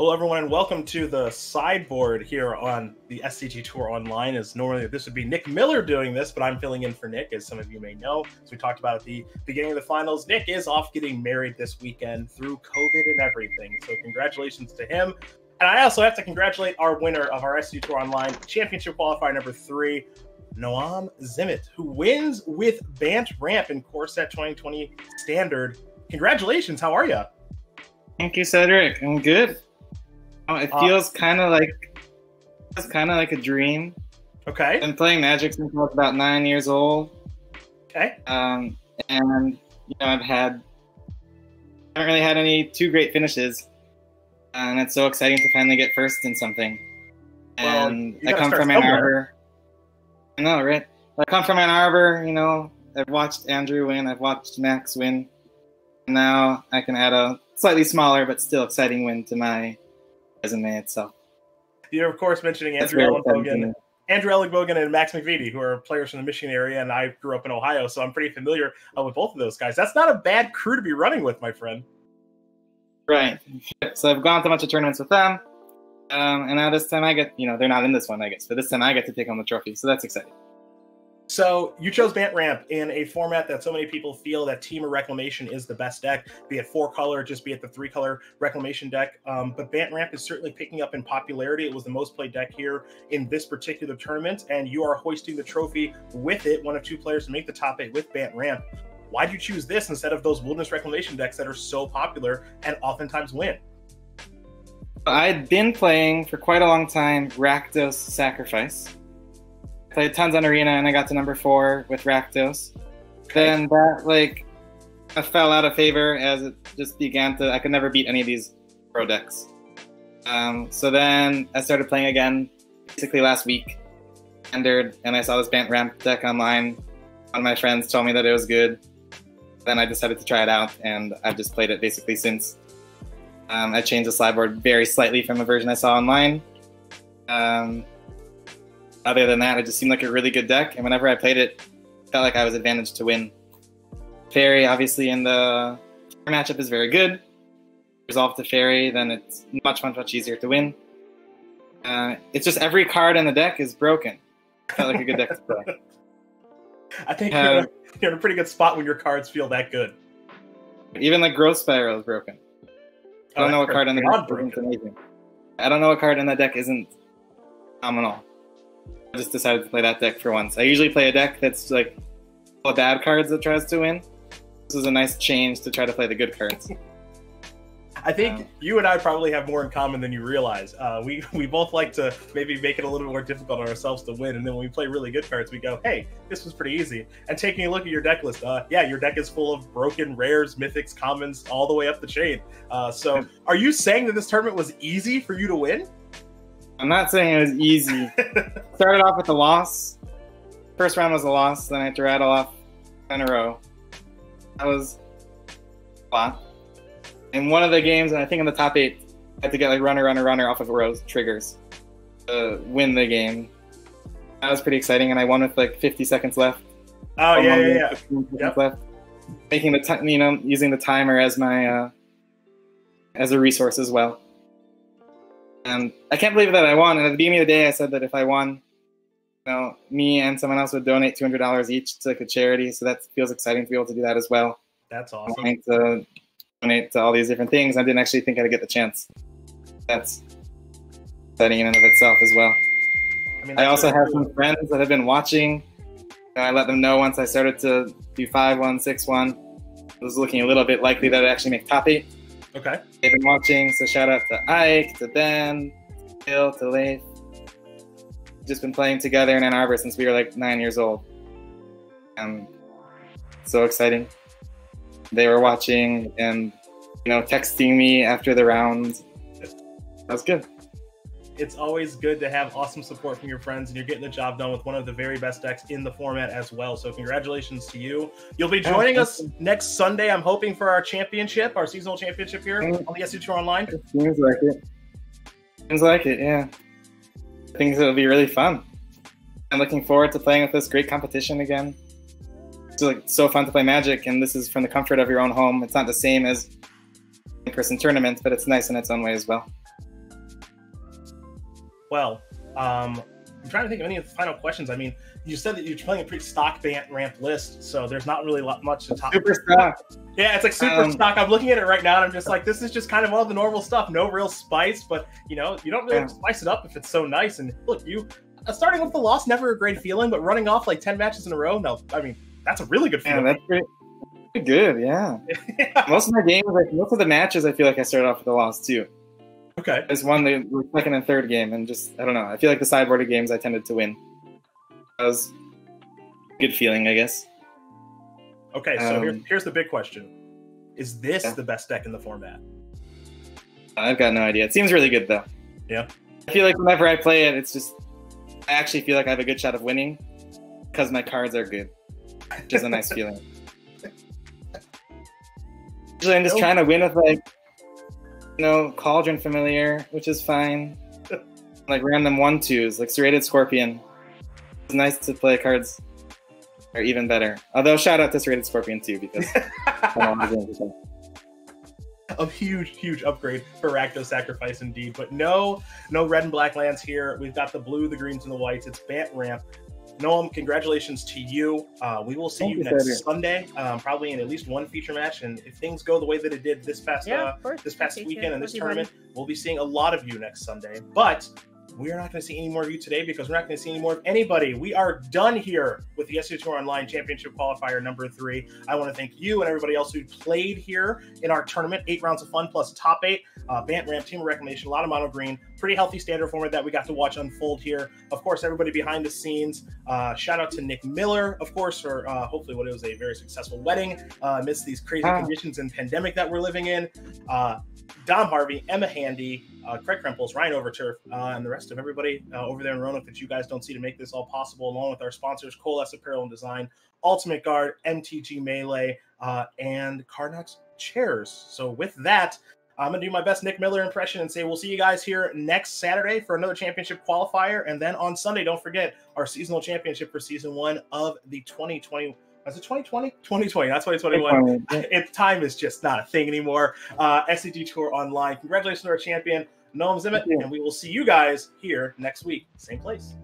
Hello, everyone, and welcome to the sideboard here on the SCG Tour Online. As normally this would be Nick Miller doing this, but I'm filling in for Nick, as some of you may know. As we talked about at the beginning of the finals, Nick is off getting married this weekend through COVID and everything. So congratulations to him. And I also have to congratulate our winner of our SCG Tour Online Championship Qualifier number 3, Noam Zimet, who wins with Bant Ramp in Core Set 2020 Standard. Congratulations. How are you? Thank you, Cedric. I'm good. It feels kind of like a dream. Okay. I've been playing Magic since I was about 9 years old. Okay. And I haven't really had any too great finishes, and it's so exciting to finally get first in something. And I come from Ann Arbor. I know, right? I come from Ann Arbor. You know, I've watched Andrew win. I've watched Max win. And now I can add a slightly smaller but still exciting win to my resume itself. You're, of course, mentioning Andrew Ellenbogen and Max McVitie, who are players from the Michigan area, and I grew up in Ohio, so I'm pretty familiar with both of those guys. That's not a bad crew to be running with, my friend. Right. So I've gone to a bunch of tournaments with them, and now this time I get, they're not in this one, I guess, but this time I get to take home the trophy, so that's exciting. So you chose Bant Ramp in a format that so many people feel that Team of Reclamation is the best deck, be it 4-color, just be it the 3-color Reclamation deck. But Bant Ramp is certainly picking up in popularity. It was the most played deck here in this particular tournament, and you are hoisting the trophy with it, one of 2 players to make the top 8 with Bant Ramp. Why did you choose this instead of those Wilderness Reclamation decks that are so popular and oftentimes win? I'd been playing for quite a long time Rakdos Sacrifice. Played tons on Arena, and I got to number 4 with Rakdos. Okay. Then that, I fell out of favor as it just began to... I could never beat any of these pro decks. So then I started playing again, basically last week. And I saw this Bant Ramp deck online. One of my friends told me that it was good. Then I decided to try it out, and I've just played it basically since. I changed the sideboard very slightly from the version I saw online. Other than that, it just seemed like a really good deck, and whenever I played it, I felt like I was advantaged to win. Fairy, obviously, in the matchup is very good. Resolve to Fairy, then it's much easier to win. It's just every card in the deck is broken. It felt like a good deck to play. I think you're in a pretty good spot when your cards feel that good. Even Growth Spiral is broken. I don't know what card in the deck isn't amazing. I don't know what card in the deck isn't phenomenal. I just decided to play that deck for once. I usually play a deck that's full of bad cards that tries to win. This was a nice change to try to play the good cards. I think you and I probably have more in common than you realize. We both like to maybe make it a little bit more difficult on ourselves to win, and then when we play really good cards, we go, hey, this was pretty easy. And taking a look at your deck list, yeah, your deck is full of broken rares, mythics, commons, all the way up the chain. So are you saying that this tournament was easy for you to win? I'm not saying it was easy. Started off with a loss. First round was a loss, then I had to rattle off in a row. That was a lot. In one of the games, and I think in the top 8, I had to get runner off of rows triggers to win the game. That was pretty exciting, and I won with 50 seconds left. Oh, yeah. 15 seconds left. Making the using the timer as my as a resource as well. And I can't believe that I won. And at the beginning of the day, I said that if I won, me and someone else would donate $200 each to a charity. So that feels exciting to be able to do that as well. That's awesome. I'm trying to donate to all these different things. I didn't actually think I'd get the chance. That's exciting in and of itself as well. I also have some friends that have been watching. I let them know once I started to do 5-1, 6-1. It was looking a little bit likely that I'd actually make top 8. Okay. They've been watching, so shout out to Ike, to Ben, to Bill, to Leif. Just been playing together in Ann Arbor since we were 9 years old. So exciting. They were watching and texting me after the rounds. That was good. It's always good to have awesome support from your friends, and you're getting the job done with one of the very best decks in the format as well. So congratulations to you. You'll be joining us next Sunday, I'm hoping, for our championship, our seasonal championship here on the SCG Tour Online. Seems like it. Seems like it, yeah. I think it'll be really fun. I'm looking forward to playing with this great competition again. It's so fun to play Magic, and this is from the comfort of your own home. It's not the same as in-person tournaments, but it's nice in its own way as well. well. I'm trying to think of any of the final questions. I mean, you said that you're playing a pretty stock ramp list, so there's not really much to talk about. Super stock. Yeah, it's like super stock. I'm looking at it right now, and I'm just like, this is just kind of all the normal stuff. No real spice, but you know, you don't really spice it up if it's so nice. And look, you starting with the loss, never a great feeling, but running off like 10 matches in a row, no, I mean, that's a really good feeling. Yeah, that's pretty good. Yeah. Most of my games, like most of the matches, I feel like I started off with a loss too. Okay. I just won the second and third game, and just I don't know. I feel like the sideboarded games I tended to win. That was a good feeling, I guess. Okay, so here's the big question: is this the best deck in the format? I've got no idea. It seems really good though. Yeah. I feel like whenever I play it, it's just I actually feel like I have a good shot of winning because my cards are good, which is a nice feeling. Usually, I'm just trying to win with like, you know, Cauldron Familiar, which is fine. Like random 1/2s, like Serrated Scorpion. It's nice to play cards are even better. Although shout out to Serrated Scorpion too, because a huge upgrade for Rakdos Sacrifice indeed. But no red and black lands here. We've got the blue, the greens, and the whites. It's Bant Ramp. Noam, congratulations to you. We will see you next Sunday, probably in at least one feature match. And if things go the way that it did this past weekend in this tournament, we'll be seeing a lot of you next Sunday. But we are not going to see any more of you today because we're not going to see any more of anybody. We are done here with the SCG Tour Online Championship Qualifier number 3. I want to thank you and everybody else who played here in our tournament. 8 rounds of fun plus top 8. Bant Ramp, Team of Reclamation, a lot of mono green. Pretty healthy standard format that we got to watch unfold here. Of course, everybody behind the scenes. Shout out to Nick Miller, of course, for hopefully what it was a very successful wedding amidst these crazy conditions and pandemic that we're living in. Dom Harvey, Emma Handy, Craig Krempels, Ryan Overturf, and the rest of everybody over there in Roanoke that you guys don't see to make this all possible, along with our sponsors, Coalesce Apparel and Design, Ultimate Guard, MTG Melee, and Cardnox Chairs. So with that, I'm going to do my best Nick Miller impression and say we'll see you guys here next Saturday for another championship qualifier. And then on Sunday, don't forget our seasonal championship for season 1 of the 2020. Was it 2020? 2020. That's 2021. Time is just not a thing anymore. SCG Tour Online. Congratulations to our champion, Noam Zimet, and we will see you guys here next week. Same place.